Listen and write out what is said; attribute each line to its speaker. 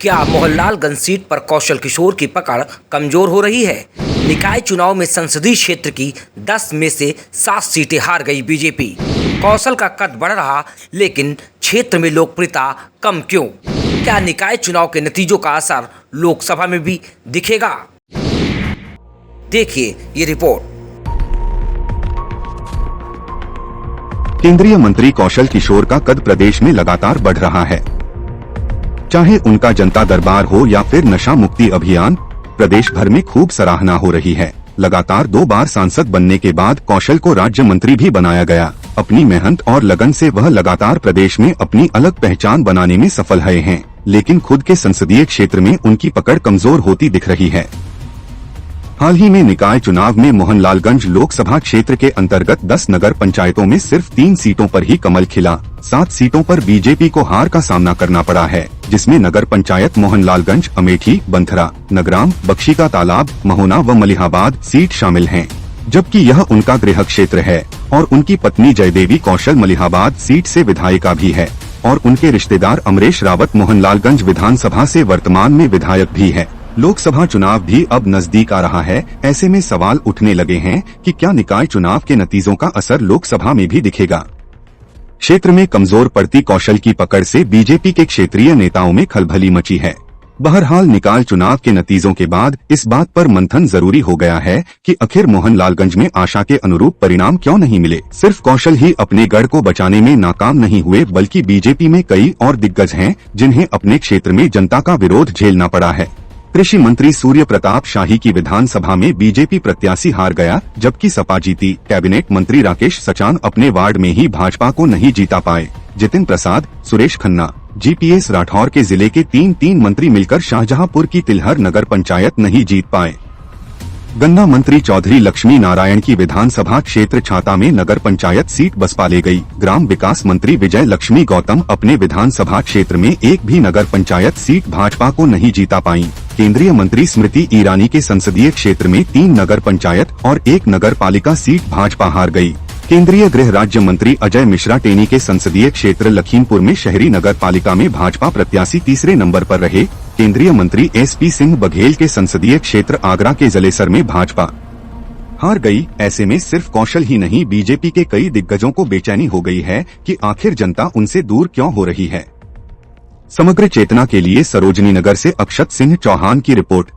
Speaker 1: क्या मोहनलालगंज सीट पर कौशल किशोर की पकड़ कमजोर हो रही है? निकाय चुनाव में संसदीय क्षेत्र की 10 में से 7 सीटें हार गई बीजेपी। कौशल का कद बढ़ रहा, लेकिन क्षेत्र में लोकप्रियता कम क्यों? क्या निकाय चुनाव के नतीजों का असर लोकसभा में भी दिखेगा? देखिए ये रिपोर्ट।
Speaker 2: केंद्रीय मंत्री कौशल किशोर का कद प्रदेश में लगातार बढ़ रहा है। चाहे उनका जनता दरबार हो या फिर नशा मुक्ति अभियान, प्रदेश भर में खूब सराहना हो रही है। लगातार 2 बार सांसद बनने के बाद कौशल को राज्य मंत्री भी बनाया गया। अपनी मेहनत और लगन से वह लगातार प्रदेश में अपनी अलग पहचान बनाने में सफल रहे हैं, लेकिन खुद के संसदीय क्षेत्र में उनकी पकड़ कमजोर होती दिख रही है। हाल ही में निकाय चुनाव में मोहनलालगंज लोकसभा क्षेत्र के अंतर्गत 10 नगर पंचायतों में सिर्फ 3 सीटों पर ही कमल खिला। 7 सीटों पर बीजेपी को हार का सामना करना पड़ा है, जिसमें नगर पंचायत मोहनलालगंज, अमेठी, बंथरा, नगराम, बख्शी का तालाब, महोना व मलिहाबाद सीट शामिल हैं। जबकि यह उनका गृह क्षेत्र है और उनकी पत्नी जयदेवी कौशल मलिहाबाद सीट से विधायिका भी है और उनके रिश्तेदार अमरेश रावत मोहनलालगंज विधानसभा से वर्तमान में विधायक भी है। लोकसभा चुनाव भी अब नजदीक आ रहा है। ऐसे में सवाल उठने लगे हैं कि क्या निकाय चुनाव के नतीजों का असर लोकसभा में भी दिखेगा। क्षेत्र में कमजोर पड़ती कौशल की पकड़ से बीजेपी के क्षेत्रीय नेताओं में खलबली मची है। बहरहाल निकाय चुनाव के नतीजों के बाद इस बात पर मंथन जरूरी हो गया है कि आखिर मोहनलालगंज में आशा के अनुरूप परिणाम क्यों नहीं मिले। सिर्फ कौशल ही अपने गढ़ को बचाने में नाकाम नहीं हुए, बल्कि बीजेपी में कई और दिग्गज हैं जिन्हें अपने क्षेत्र में जनता का विरोध झेलना पड़ा है। कृषि मंत्री सूर्य प्रताप शाही की विधानसभा में बीजेपी प्रत्याशी हार गया, जबकि सपा जीती। कैबिनेट मंत्री राकेश सचान अपने वार्ड में ही भाजपा को नहीं जीता पाए। जितिन प्रसाद, सुरेश खन्ना, जीपीएस राठौर के जिले के 3 मंत्री मिलकर शाहजहांपुर की तिलहर नगर पंचायत नहीं जीत पाए। गन्ना मंत्री चौधरी लक्ष्मी नारायण की विधानसभा क्षेत्र छाता में नगर पंचायत सीट बसपा ले गई। ग्राम विकास मंत्री विजय लक्ष्मी गौतम अपने विधानसभा क्षेत्र में एक भी नगर पंचायत सीट भाजपा को नहीं जीता पाई। केंद्रीय मंत्री स्मृति ईरानी के संसदीय क्षेत्र में 3 नगर पंचायत और 1 नगर पालिका सीट भाजपा हार गई। केंद्रीय गृह राज्य मंत्री अजय मिश्रा टेनी के संसदीय क्षेत्र लखीमपुर में शहरी नगर पालिका में भाजपा प्रत्याशी तीसरे नंबर पर रहे। केंद्रीय मंत्री एसपी सिंह बघेल के संसदीय क्षेत्र आगरा के जलेसर में भाजपा हार गई। ऐसे में सिर्फ कौशल ही नहीं, बीजेपी के कई दिग्गजों को बेचैनी हो गई है कि आखिर जनता उनसे दूर क्यों हो रही है। समग्र चेतना के लिए सरोजनी नगर से अक्षत सिंह चौहान की रिपोर्ट।